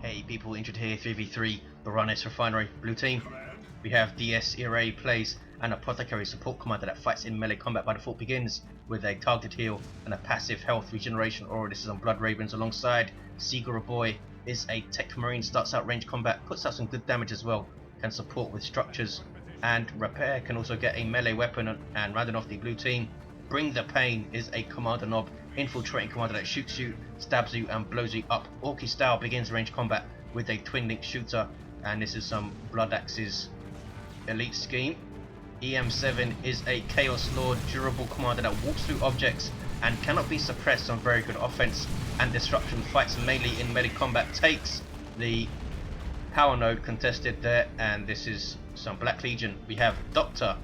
Hey people, Injured here, 3v3, Boranis Refinery, blue team. We have DiesIrae plays an Apothecary support commander that fights in melee combat by default, begins with a targeted heal and a passive health regeneration aura. This is on Blood Ravens. Alongside Siegureboy is a Techmarine, starts out range combat, puts out some good damage as well, can support with structures and repair, can also get a melee weapon. And rounding off the blue team, BringThePain is a commander knob, infiltrating commander that shoots you, stabs you and blows you up. Orky style, begins range combat with a twin link shooter, and this is some Blood Axe's elite scheme. eM7 is a Chaos Lord durable commander that walks through objects and cannot be suppressed on very good offense and disruption, fights mainly in melee combat, takes the power node contested there. And this is some Black Legion. We have Dr.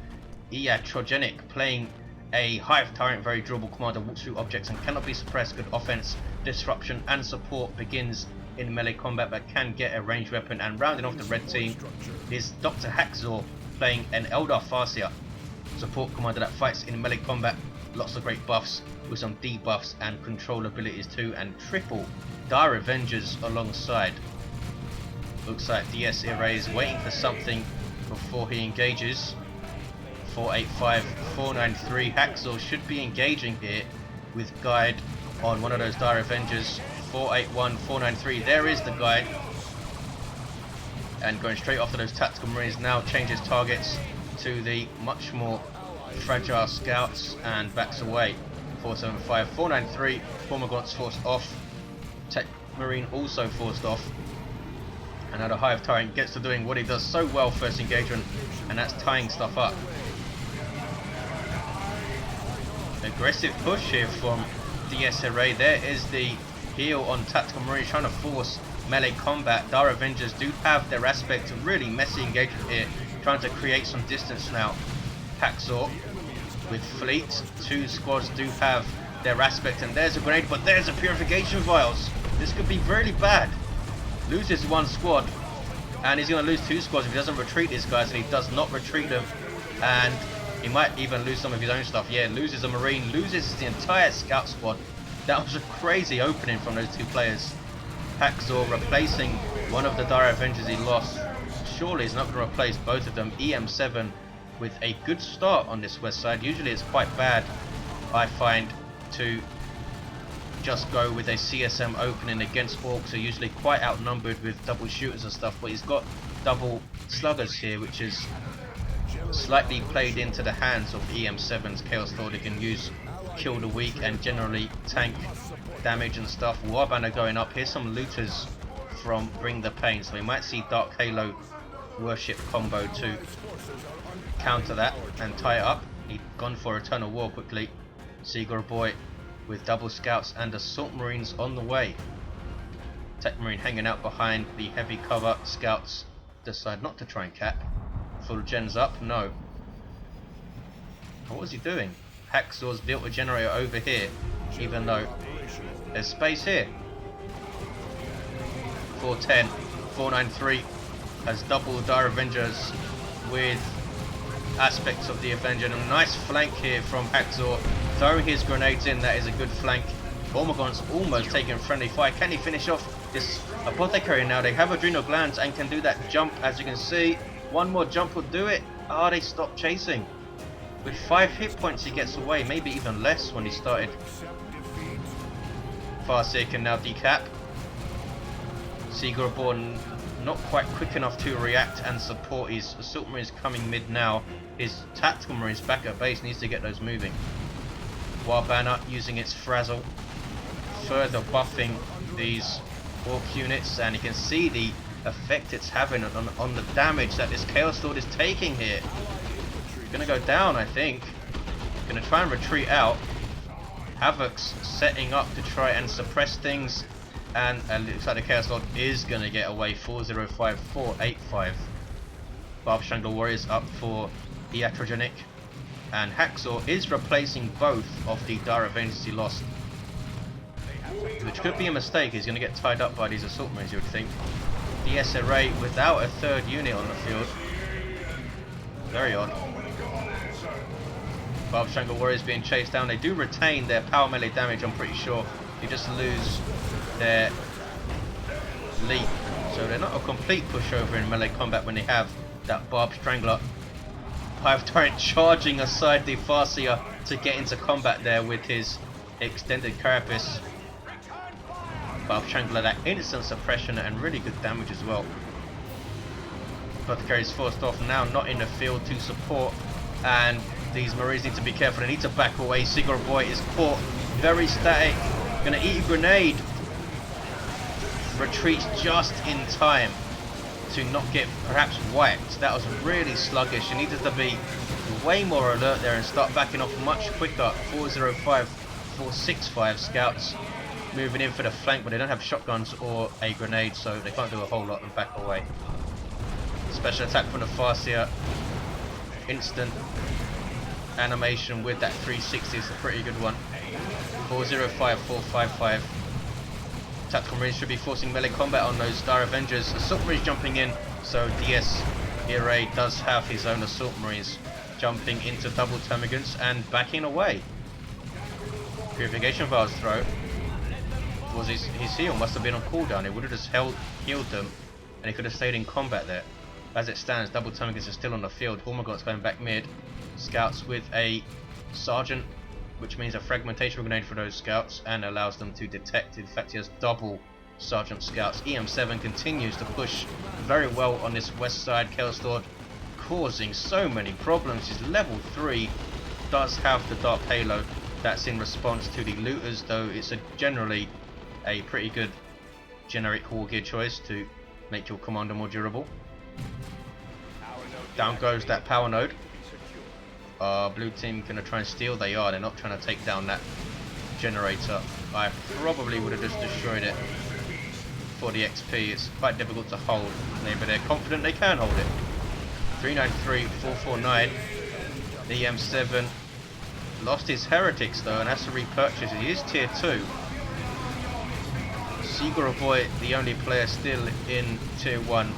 Iatrogenic playing a Hive Tyrant, very durable commander, walks through objects and cannot be suppressed, good offense, disruption and support, begins in melee combat but can get a ranged weapon. And rounding off the red team is Dr. HaxZaw playing an Eldar Farseer, support commander that fights in melee combat, lots of great buffs with some debuffs and control abilities too, and triple Dire Avengers alongside. Looks like DiesIrae is waiting for something before he engages. 485, 493. HaxZaw should be engaging here with guide on one of those Dire Avengers. 481, 493. There is the guide. And going straight after those tactical marines, now changes targets to the much more fragile scouts and backs away. 475, 493. Kommando forced off. Techmarine also forced off. And now the Hive Tyrant gets to doing what he does so well first engagement, and that's tying stuff up. Aggressive push here from DiesIrae. There is the heal on tactical marines, trying to force melee combat. Dire Avengers do have their aspect of really messy engagement here, trying to create some distance now. HaxZaw with fleet, two squads do have their aspect, and there's a grenade, but there's a purification vials. This could be really bad. Loses one squad, and he's going to lose two squads if he doesn't retreat these guys, and he does not retreat them, and he might even lose some of his own stuff. Yeah, loses a marine, loses the entire scout squad. That was a crazy opening from those two players. HaxZaw replacing one of the Dire Avengers he lost. Surely he's not going to replace both of them. eM7 with a good start on this west side. Usually it's quite bad, I find, to just go with a CSM opening against Orks, who are usually quite outnumbered with double shooters and stuff, but he's got double sluggers here, which is slightly played into the hands of eM7's Chaos Lord. He can use kill the weak and generally tank damage and stuff. Warbanner going up. Here's some looters from BringThePain, so we might see Dark Halo worship combo to counter that and tie it up. He'd gone for Eternal War quickly. Siegureboy with double scouts and assault marines on the way. Techmarine hanging out behind the heavy cover. Scouts decide not to try and cap. Full gens up, no. What was he doing? HaxZaw's built a generator over here, even though there's space here. 410, 493 has double Dire Avengers with aspects of the Avenger, and a nice flank here from HaxZaw, throwing his grenades in. That is a good flank. Ormagon's almost taking friendly fire. Can he finish off this Apothecary now? They have adrenal glands and can do that jump, as you can see. One more jump will do it. Ah, they stopped chasing. With 5 hit points he gets away, maybe even less when he started. Farseer can now decap. Siegureboy not quite quick enough to react and support. His assault marines coming mid now. His tactical marines back at base, needs to get those moving. Warbanner using its frazzle, further buffing these Ork units, and you can see the effect it's having on the damage that this Chaos Lord is taking here. Gonna go down, I think. Gonna try and retreat out. Havoc's setting up to try and suppress things, and it looks like the Chaos Lord is gonna get away. 405, 485. Barb Strangler Warriors up for Iatrogenic, and HaxZaw is replacing both of the Dire Avengers he lost, which could be a mistake. He's gonna get tied up by these assault marines, you would think. DiesIrae without a third unit on the field. Very odd. Barb Strangler Warriors being chased down. They do retain their power melee damage, I'm pretty sure. You just lose their leap. So they're not a complete pushover in melee combat when they have that Barb Strangler. Hive Tyrant charging aside the Farseer to get into combat there with his extended carapace. Barb Strangler, that instant suppression and really good damage as well. Apothecary is forced off now, not in the field to support, and these Marines need to be careful. They need to back away. Siegureboy is caught, very static, gonna eat a grenade. Retreats just in time to not get perhaps wiped. That was really sluggish. You needed to be way more alert there and start backing off much quicker. 405, 465 scouts moving in for the flank, but they don't have shotguns or a grenade, so they can't do a whole lot and back away. Special attack from the Farseer. Instant animation with that 360 is a pretty good one. 405, 455. Tactical Marines should be forcing melee combat on those Star Avengers. Assault Marines jumping in, so DiesIrae does have his own Assault Marines jumping into double termagants and backing away. Purification Vials throw. Was his heal must have been on cooldown. It would have just healed them and he could have stayed in combat there. As it stands, double termagants are still on the field. Hormagaunts going back mid. Scouts with a Sergeant, which means a fragmentation grenade for those scouts and allows them to detect. In fact, he has double Sergeant scouts. eM7 continues to push very well on this west side. Chaos Lord causing so many problems. His level 3 does have the Dark Halo. That's in response to the looters, though it's generally a pretty good generic war gear choice to make your Kommando more durable. Down goes that power node. Blue team gonna try and steal. They are. They're not trying to take down that generator. I probably would have just destroyed it for the XP. It's quite difficult to hold, but they're confident they can hold it. 393, 449. The eM7 lost his heretics though and has to repurchase it. He is tier 2. Siegureboy, the only player still in tier 1.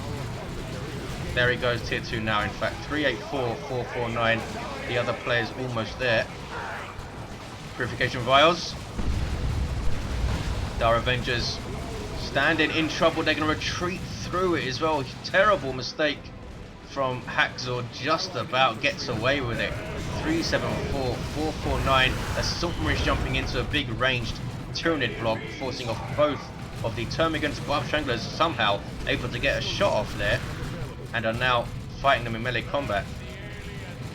There he goes, tier 2 now. In fact, 384, 449. The other player's almost there. Purification Vials. Star Avengers standing in trouble. They're going to retreat through it as well. Terrible mistake from HaxZaw. Just about gets away with it. 374, 449. Assault Marines jumping into a big ranged Tyranid block, forcing off both of the Termagants. Barb Stranglers somehow able to get a shot off there and are now fighting them in melee combat.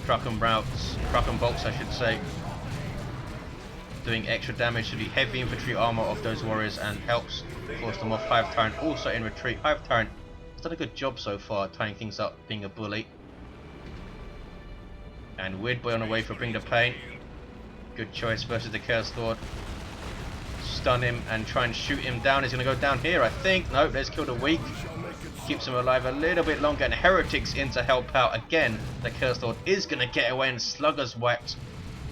Truck and bolts, I should say, doing extra damage to the heavy infantry armor of those warriors and helps force them off. Hive Tyrant also in retreat. Hive Tyrant has done a good job so far tying things up, being a bully. And Weird Boy on the way for BringThePain. Good choice versus the Chaos Lord. Stun him and try and shoot him down. He's going to go down here, I think. Nope, let's kill the weak. Keeps him alive a little bit longer, and Heretics in to help out again. The Chaos Lord is going to get away and Sluggers wiped.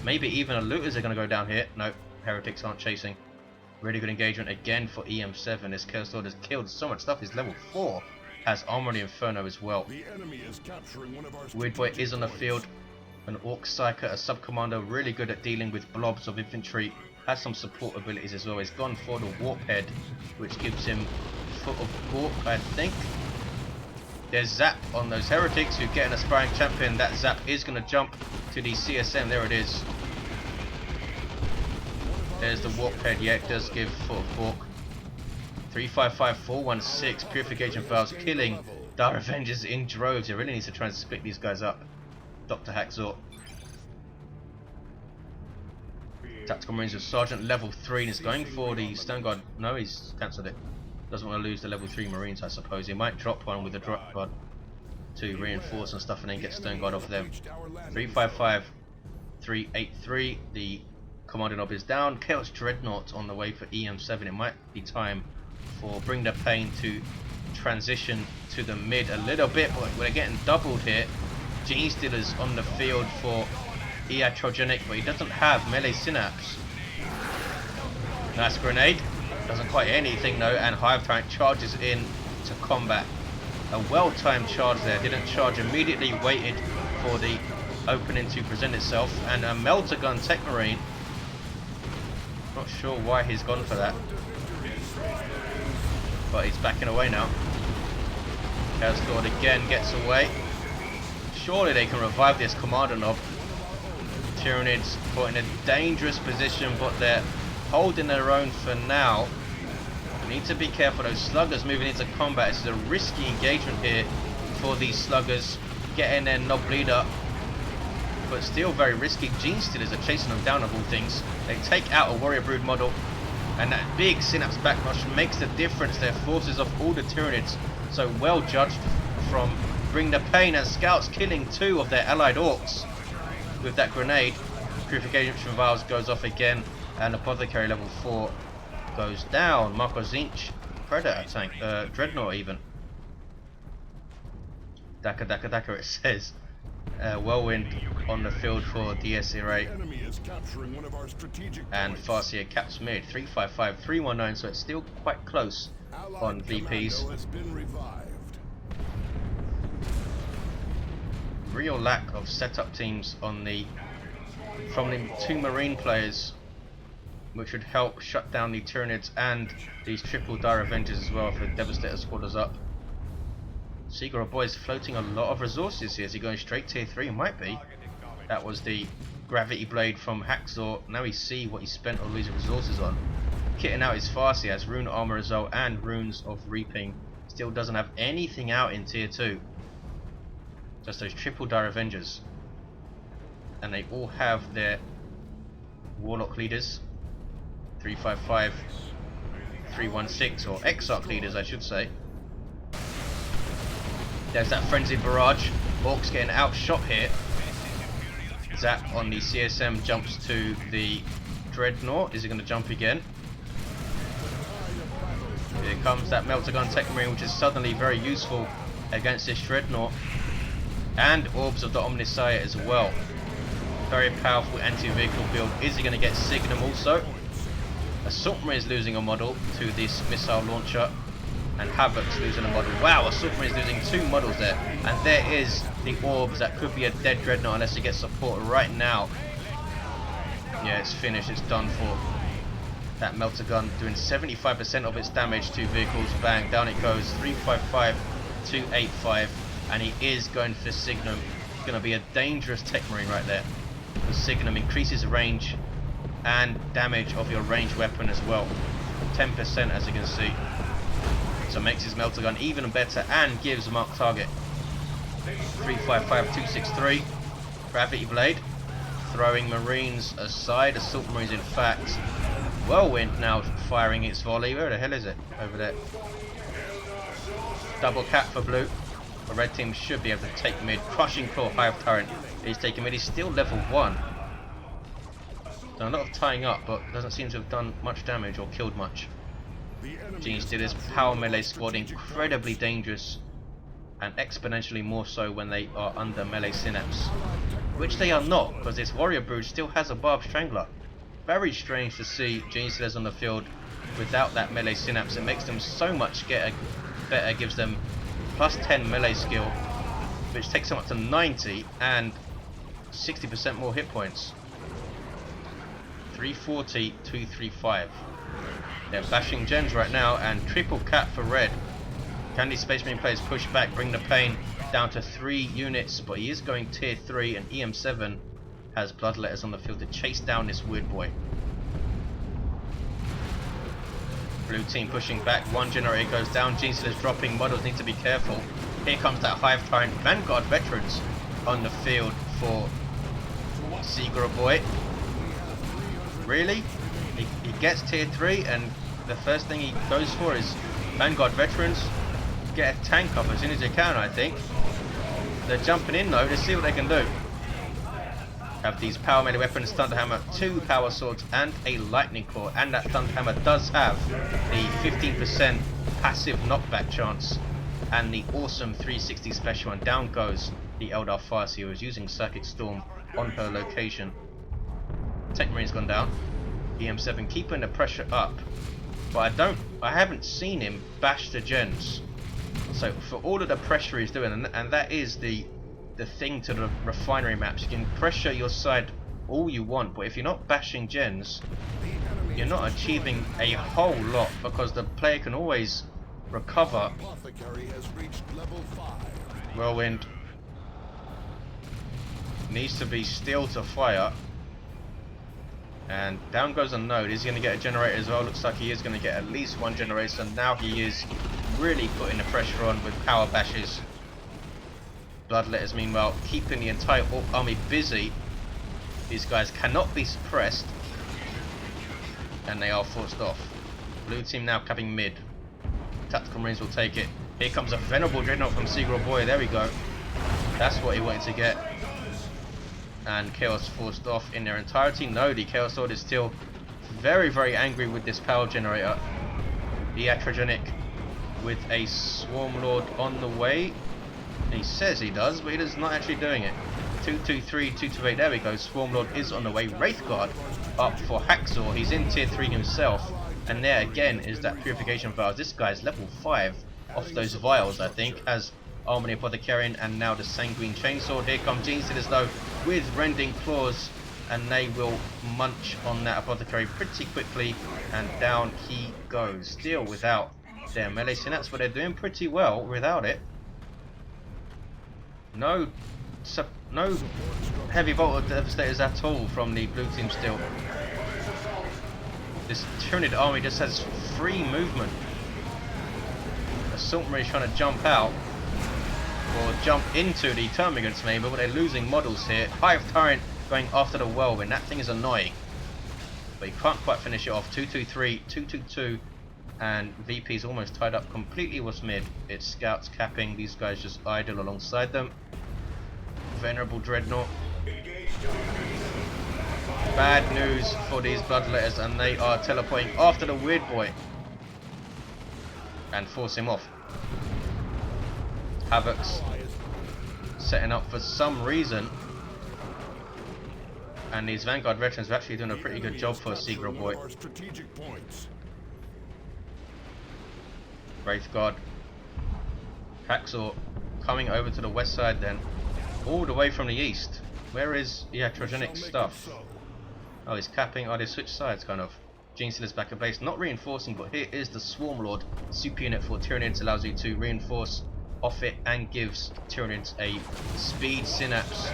Maybe even the Looters are going to go down here. Nope, Heretics aren't chasing. Really good engagement again for eM7. This Chaos Lord has killed so much stuff. He's level 4. Has Armor and Inferno as well. Weird Boy is on the field. An Orc Psyker, a sub-commando, really good at dealing with blobs of infantry. Has some support abilities as well. He's gone for the Warp Head, which gives him Foot of Warp, I think. There's Zap on those Heretics who get an aspiring champion. That Zap is going to jump to the CSM. There it is. There's the Warp Head. Yeah, it does give Foot of Warp. 355, 416. Purification Vials killing Star Avengers in droves. It really needs to try and split these guys up. Dr. HaxZaw. Tactical Marines with Sergeant level 3 and is going for the Stone Guard. No, he's cancelled it. Doesn't want to lose the level 3 Marines, I suppose. He might drop one with a drop pod to reinforce and stuff and then get Stone Guard off them. 355, 383. The Commando knob is down. Chaos Dreadnought on the way for eM7. It might be time for BringThePain to transition to the mid a little bit, but we're getting doubled here. Gene Stealer's on the field for Iatrogenic, but he doesn't have melee synapse. Nice grenade. Doesn't quite anything though, and Hive Tyrant charges in to combat. A well-timed charge there. Didn't charge immediately, waited for the opening to present itself. And a Melter Gun Techmarine. Not sure why he's gone for that. but he's backing away now. HaxZaw again gets away. Surely they can revive this Kommando knob. Tyranids put in a dangerous position, but they're holding their own for now. We need to be careful. Those sluggers moving into combat. This is a risky engagement here for these sluggers. Getting their knob leader, but still very risky. Gene Stealers are chasing them down of all things. They take out a Warrior Brood model, and that big Synapse backrush makes the difference. Their forces off all the Tyranids. So well judged from BringThePain, and scouts killing 2 of their allied orcs with that grenade. Purification Vials goes off again, and Apothecary level 4 goes down. Marco Zinch, Predator tank, Dreadnought even. Daka it says. Whirlwind on the field for DiesIrae, and Farseer caps mid 355 319, so it's still quite close on VPs. Real lack of setup teams on from the 2 Marine players, which would help shut down the Tyranids and these triple Dire Avengers as well if the Devastator squad is up. Siegureboy is floating a lot of resources here. Is he going straight tier 3? Might be. That was the Gravity Blade from HaxZaw. Now we see what he spent all these resources on. Kitting out his Farseer has Rune Armor as well and Runes of Reaping. Still doesn't have anything out in tier 2. Just those triple Dire Avengers. And they all have their Warlock leaders. 355, 316, or Exarch leaders I should say. There's that frenzied barrage. Orcs getting outshot here. Zap on the CSM jumps to the Dreadnought. Is he going to jump again? Here comes that Melter Gun Techmarine, which is suddenly very useful against this Dreadnought. And Orbs of the Omnissiah as well. Very powerful anti-vehicle build. Is he going to get Signum also? Assault Marine is losing a model to this missile launcher. And Havoc's losing a model. Wow, Assault Marine is losing 2 models there. And there is the Orbs. That could be a dead Dreadnought unless he gets support right now. Yeah, it's finished. It's done for. That Melter Gun doing 75% of its damage to vehicles. Bang, down it goes. 355, 285. And he is going for Signum. It's going to be a dangerous Techmarine right there. The Signum increases range and damage of your ranged weapon as well. 10% as you can see. So makes his Melter Gun even better and gives marked target. 355, 263. Gravity Blade. Throwing Marines aside. Assault Marines in fact. Whirlwind now firing its volley. Where the hell is it? Over there. Double cap for blue. The red team should be able to take mid. Crushing Claw Hive Tyrant is taking mid. He's still level 1. Done a lot of tying up, but doesn't seem to have done much damage or killed much. Gene Stealers power melee squad, incredibly dangerous and exponentially more so when they are under melee synapse, which they are not, because this Warrior Brood still has a Barbed Strangler. Very strange to see Gene Stealers on the field without that melee synapse. It makes them so much better, gives them plus 10 melee skill, which takes them up to 90 and 60% more hit points. 340, 235. They're bashing gens right now, and triple cap for red. Can these Space Marine players push back, BringThePain down to 3 units, but he is going tier 3, and eM7 has Bloodletters on the field to chase down this weird boy. Blue team pushing back, 1 generator goes down, Gene Stealers dropping, models need to be careful. Here comes that Hive Tyrant, Vanguard veterans on the field for Siegureboy. Really? He gets tier 3 and the first thing he goes for is Vanguard veterans. Get a tank up as soon as you can, I think. They're jumping in though, let's see what they can do. Have these power melee weapons, Thunderhammer, 2 power swords and a lightning claw, and that Thunderhammer does have the 15% passive knockback chance and the awesome 360 special, and down goes the Eldar Farseer, who is using Psychic Storm on her location. Techmarine's gone down. eM7 keeping the pressure up, but I haven't seen him bash the gens. So for all of the pressure he's doing, and that is the thing to the refinery maps, you can pressure your side all you want, but if you're not bashing gens, you're not achieving a whole lot, because the player can always recover. Apothecary has reached level 5. Whirlwind needs to be still to fire. And down goes a node. Is he going to get a generator as well? Looks like he is going to get at least one generator. So now he is really putting the pressure on with power bashes. Bloodletters, meanwhile, keeping the entire Orc army busy. These guys cannot be suppressed. And they are forced off. Blue team now capping mid. Tactical Marines will take it. Here comes a Venerable Dreadnought from Siegureboy. There we go. That's what he wanted to get. And Chaos forced off in their entirety. No, the Chaos Lord is still very, very angry with this power generator. Iatrogenic with a Swarm Lord on the way. He says he does, but he is not actually doing it. 223, 228, there we go. Swarm Lord is on the way. Wraithguard up for HaxZaw. He's in tier 3 himself. And there again is that Purification Vials. This guy's level 5 off those vials, I think, as Armory Apothecarian and now the Sanguine Chainsword. Here come Genestealers though with Rending Claws, and they will munch on that Apothecary pretty quickly, and down he goes. Still without their melee synapse, but they're doing pretty well without it. No heavy bolt devastators at all from the blue team still. This Tyranid army just has free movement. Assault Marine trying to jump out or jump into the Termagants maybe, but they're losing models here. Hive Tyrant going after the Whirlwind. That thing is annoying, but he can't quite finish it off. 223, 222, and VP's almost tied up completely with mid. It's scouts capping. These guys just idle alongside them. Venerable Dreadnought. Bad news for these Bloodletters, and they are teleporting after the Weird Boy and force him off. Havoc's setting up for some reason, and these Vanguard veterans are actually doing a pretty good job for Siegureboy. Wraithguard, HaxZaw coming over to the west side then, all the way from the east. Where is the Iatrogenic stuff? Oh, he's capping. Oh, they switch sides kind of. Genestealers back at base, not reinforcing, but here is the Swarm Lord. Super unit for Tyranids allows you to reinforce off it and gives Tyranids a speed synapse,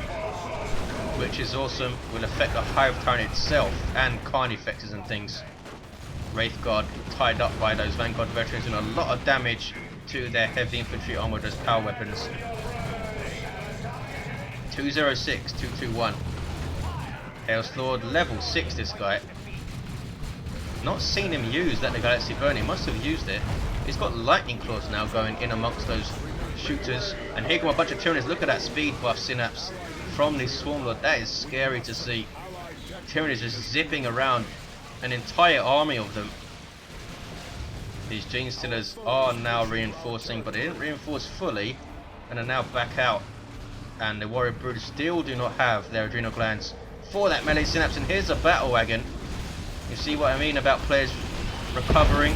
which is awesome. Will affect the Hive Tyrant itself and Carnifexes and things. Wraithguard tied up by those Vanguard veterans doing a lot of damage to their heavy infantry armor with those power weapons. 206, 221. Chaos Lord level 6, this guy. Not seen him use that the Galaxy Burn. He must have used it. He's got Lightning Claws now going in amongst those shooters. And here come a bunch of Tyranids. Look at that speed buff synapse from the Swarm Lord. That is scary to see. Tyranids just zipping around an entire army of them. These Genestealers are now reinforcing, but they didn't reinforce fully and are now back out. And the Warrior Brood still do not have their adrenal glands for that melee synapse. And here's a battle wagon. You see what I mean about players recovering.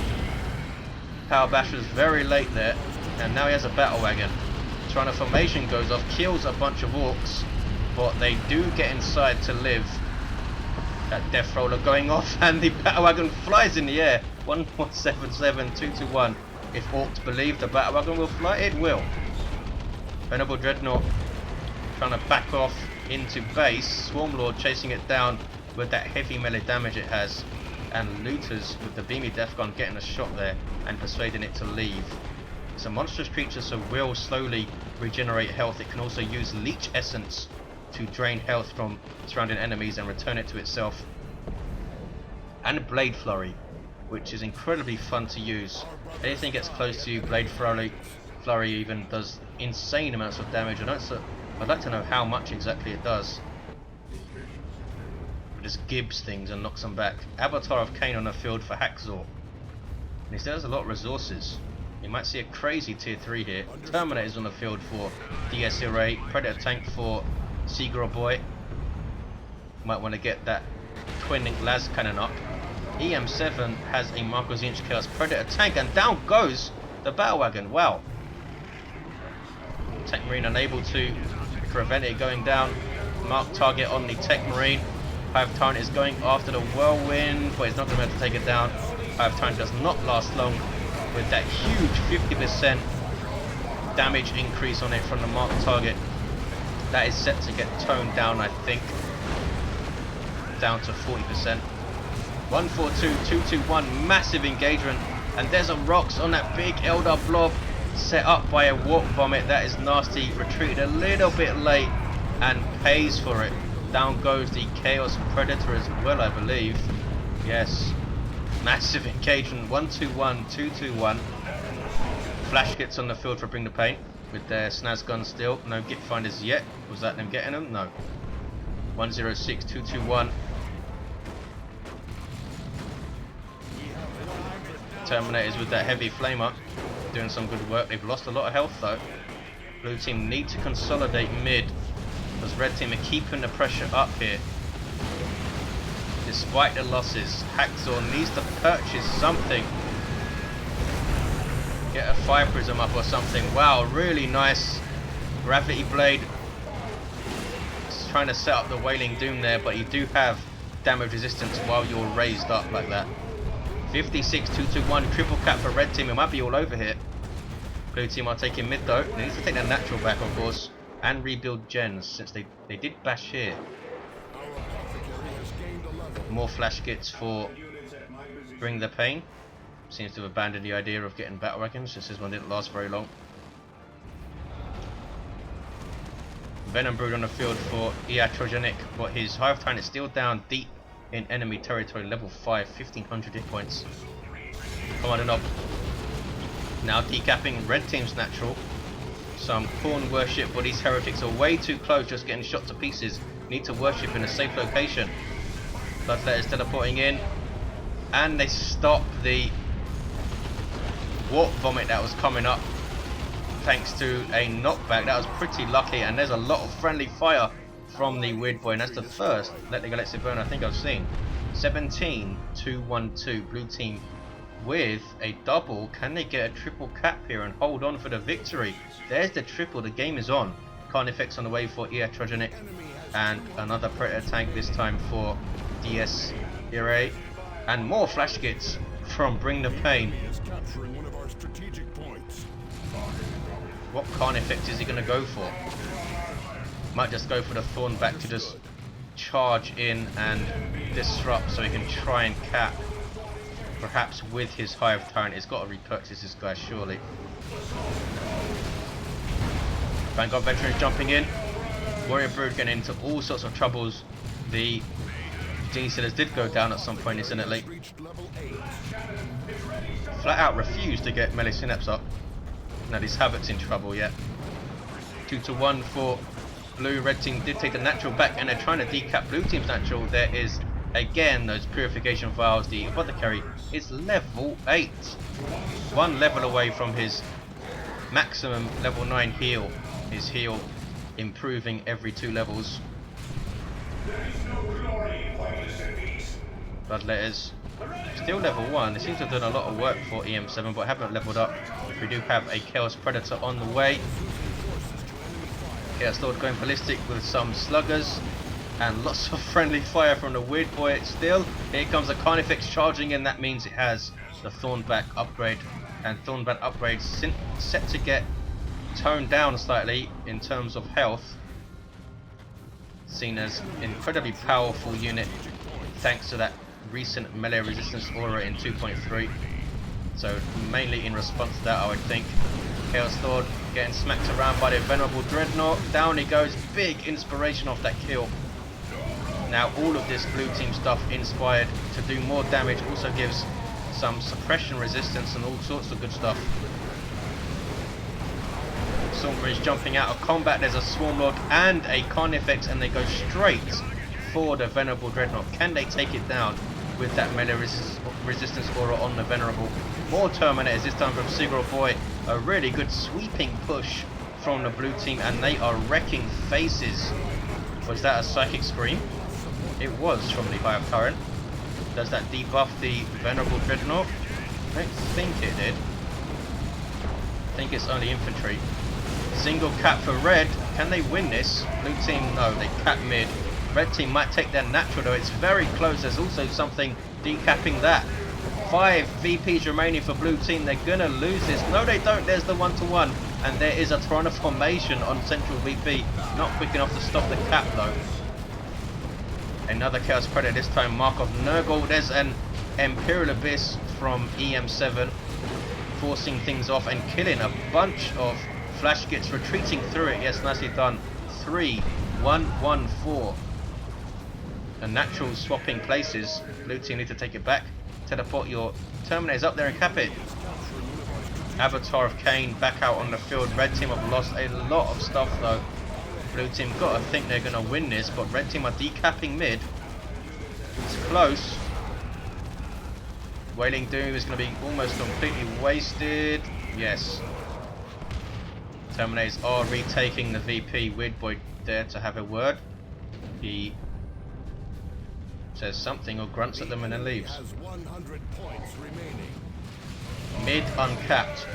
Power Bash was very late there, and now he has a battle wagon. Trying to formation goes off, kills a bunch of Orcs, but they do get inside to live. That Death Roller going off, and the battle wagon flies in the air. 1177, 221. If Orcs believe the battle wagon will fly, it will. Venerable Dreadnought trying to back off into base. Swarm Lord chasing it down with that heavy melee damage it has, and Looters with the beamy death gun getting a shot there and persuading it to leave. It's a monstrous creature, so will slowly regenerate health. It can also use leech essence to drain health from surrounding enemies and return it to itself. And Blade Flurry, which is incredibly fun to use. Anything gets close to you, Blade Flurry even does insane amounts of damage. I'd like to know how much exactly it does. Just gibs things and knocks them back. Avatar of Cain on the field for HaxZaw. And he still has a lot of resources. You might see a crazy tier 3 here. Terminators on the field for DiesIrae. Predator tank for Siegureboy. Might want to get that twin-link las cannon up. eM7 has a Marco Zinch Chaos Predator tank, and down goes the battle wagon. Wow. Techmarine unable to prevent it going down. Mark target on the Techmarine. Hive Tyrant is going after the Whirlwind, but he's not going to be able to take it down. Hive Tyrant does not last long. with that huge 50% damage increase on it from the marked target. That is set to get toned down, I think, down to 40%. 142, 221, massive engagement, and there's a rocks on that big Eldar blob set up by a warp vomit. That is nasty. Retreated a little bit late and pays for it. Down goes the Chaos Predator as well, I believe. Yes, massive engagement. 121, 221. Flash gets on the field for BringThePain with their snaz gun still. No git finders yet. Was that them getting them? No. 106, 221. Terminators with that heavy flamer doing some good work. They've lost a lot of health though. Blue team need to consolidate mid because red team are keeping the pressure up here. Despite the losses, HaxZaw needs to purchase something. Get a fire prism up or something. Wow, really nice gravity blade. Just trying to set up the Wailing Doom there, but you do have damage resistance while you're raised up like that. 56, 221, triple cap for red team. It might be all over here. Blue team are taking mid though. They need to take their natural back, of course, and rebuild gens since they did bash here. More flash kits for BringThePain. Seems to have abandoned the idea of getting battle wagons. This one didn't last very long. Venom Brood on the field for Iatrogenic, but his Hive Tyrant is still down deep in enemy territory, level 5, 1500 hit points. Kommando knob. Now decapping red team's natural. Some Khorne worship, but these heretics are way too close, just getting shot to pieces. Need to worship in a safe location. Bloodlet is teleporting in, and they stop the warp vomit that was coming up thanks to a knockback. That was pretty lucky, and there's a lot of friendly fire from the Weird Boy, and that's the first Let the Galaxy Burn I think I've seen. 17, 212, blue team with a double. Can they get a triple cap here and hold on for the victory? There's the triple, the game is on. Carnifex on the way for Iatrogenic, and another Predator tank, this time for DiesIrae, and more flash kits from BringThePain. What Carnifex is he going to go for? Might just go for the Thorn back to just charge in and disrupt so he can try and cap. Perhaps with his Hive Tyrant. He's got to repurchase this guy surely. Vanguard Veterans jumping in. Warrior Brood getting into all sorts of troubles. The Genius did go down at some point, incidentally. Flat out refused to get melee synapse up. Now these Havoc's in trouble yet. 2-1 for blue. Red team did take the natural back, and they're trying to decap blue team's natural. There is again those purification vials. The Apothecary is level 8, one level away from his maximum level 9 heal. His heal improving every 2 levels. Bloodletters still level 1. They seem to have done a lot of work for eM7, but haven't leveled up. We do have a Chaos Predator on the way. Chaos Lord going ballistic with some sluggers, and lots of friendly fire from the Weird Boy still. Here comes the Carnifex charging in. That means it has the Thornback upgrade, and Thornback upgrade set to get toned down slightly in terms of health. Seen as incredibly powerful unit thanks to that recent melee resistance aura in 2.3. So mainly in response to that, I would think. Chaos Lord getting smacked around by the Venerable Dreadnought. Down he goes. Big inspiration off that kill. Now all of this blue team stuff inspired to do more damage. Also gives some suppression resistance and all sorts of good stuff. Stormbridge jumping out of combat. There's a Swarmlord and a Carnifex, and they go straight for the Venerable Dreadnought. Can they take it down with that melee resistance aura on the Venerable? More Terminators, this time from Siegureboy. A really good sweeping push from the blue team, and they are wrecking faces. Was that a Psychic Scream? It was from the Hive Tyrant. Does that debuff the Venerable Dreadnought? I don't think it did. I think it's only infantry. Single cap for red. Can they win this? Blue team, no, they cap mid. Red team might take their natural though. It's very close. There's also something decapping that. 5 VPs remaining for blue team. They're gonna lose this. No, they don't. There's the 1-to-1, and there is a Tyranids formation on central VP. Not quick enough to stop the cap though. Another Chaos Predator, this time Mark of Nurgle. There's an Imperial Abyss from eM7, forcing things off and killing a bunch of flash kits, retreating through it. Yes, nicely done. 3-1-1-4. A natural swapping places. Blue team need to take it back. Teleport your Terminators up there and cap it. Avatar of Cain back out on the field. Red team have lost a lot of stuff though. Blue team gotta think they're gonna win this, but red team are decapping mid. It's close. Wailing Doom is gonna be almost completely wasted. Yes. Terminators are retaking the VP. Weird Boy there to have a word. He says something or grunts at them and then leaves. Mid uncapped.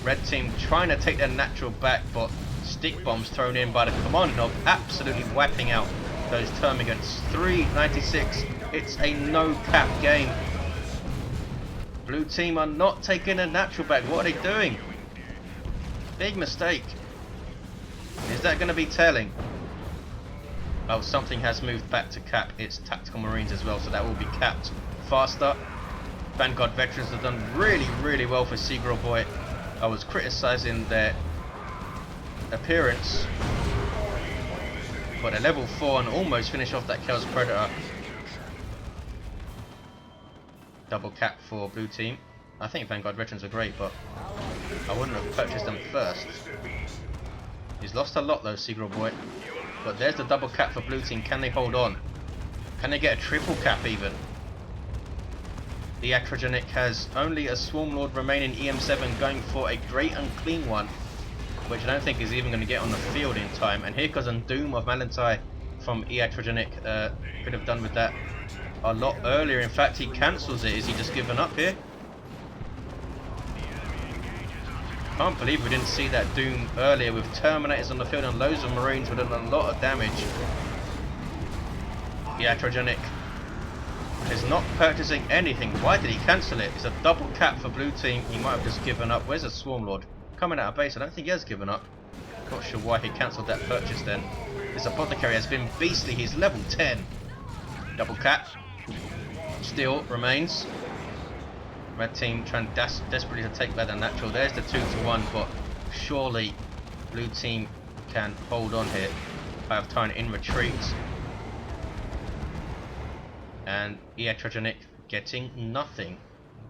Red team trying to take their natural back, but stick bombs thrown in by the Kommando, absolutely wiping out those Termagants. 396. It's a no cap game. Blue team are not taking a natural back. What are they doing? Big mistake. Is that going to be telling? Oh, something has moved back to cap. It's Tactical Marines as well, so that will be capped faster. Vanguard Veterans have done really well for Siegureboy. I was criticising their appearance, but a level 4 and almost finish off that Chaos Predator. Double cap for blue team. I think Vanguard Veterans are great, but I wouldn't have purchased them first. He's lost a lot though, Siegureboy. But there's the double cap for blue team. Can they hold on? Can they get a triple cap even? The Iatrogenic has only a Swarm Lord remaining. eM7 going for a great and clean one, which I don't think is even going to get on the field in time. And here goes a Doom of Malantai from Iatrogenic. Could have done with that a lot earlier. In fact, he cancels it. Is he just given up here? Can't believe we didn't see that Doom earlier with Terminators on the field and loads of Marines with a lot of damage. Iatrogenic is not purchasing anything. Why did he cancel it? It's a double cap for blue team. He might have just given up. Where's the Swarm Lord? Coming out of base. I don't think he has given up. Not sure why he cancelled that purchase then. This Apothecary has been beastly. He's level 10. Double cap. Still remains. Red team trying desperately to take back the natural. There's the 2-to-1, but surely blue team can hold on here. I have Tyrant in retreat. And Iatrogenic getting nothing.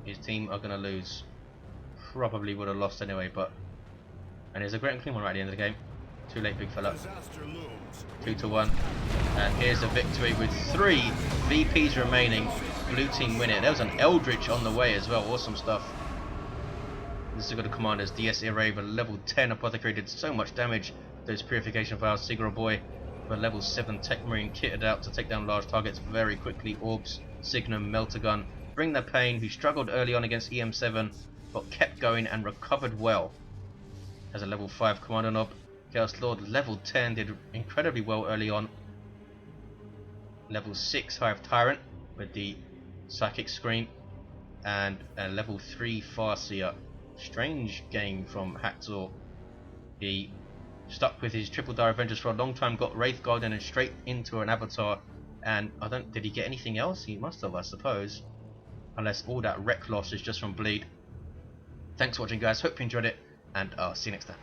His team are going to lose. Probably would have lost anyway, but... And there's a great and clean one right at the end of the game. Too late, big fella. 2-to-1. And here's a victory with 3 VPs remaining. Blue team win it. There was an Eldritch on the way as well. Awesome stuff. This is good commanders. DiesIrae, but level 10 Apothecary did so much damage. Those purification files. Siegureboy, but level 7 Techmarine kitted out to take down large targets very quickly. Orks, Signum, Meltagun. BringThePain, who struggled early on against eM7, but kept going and recovered well. As a level 5 Kommando Nob. Chaos Lord, level 10, did incredibly well early on. Level 6 Hive Tyrant with the Psychic Scream, and a level 3 Farseer. Strange game from HaxZaw. He stuck with his Triple Dire Avengers for a long time, got Wraith Guardian and straight into an Avatar, and did he get anything else? He must have, I suppose. Unless all that wreck loss is just from bleed. Thanks for watching guys, hope you enjoyed it, and I'll see you next time.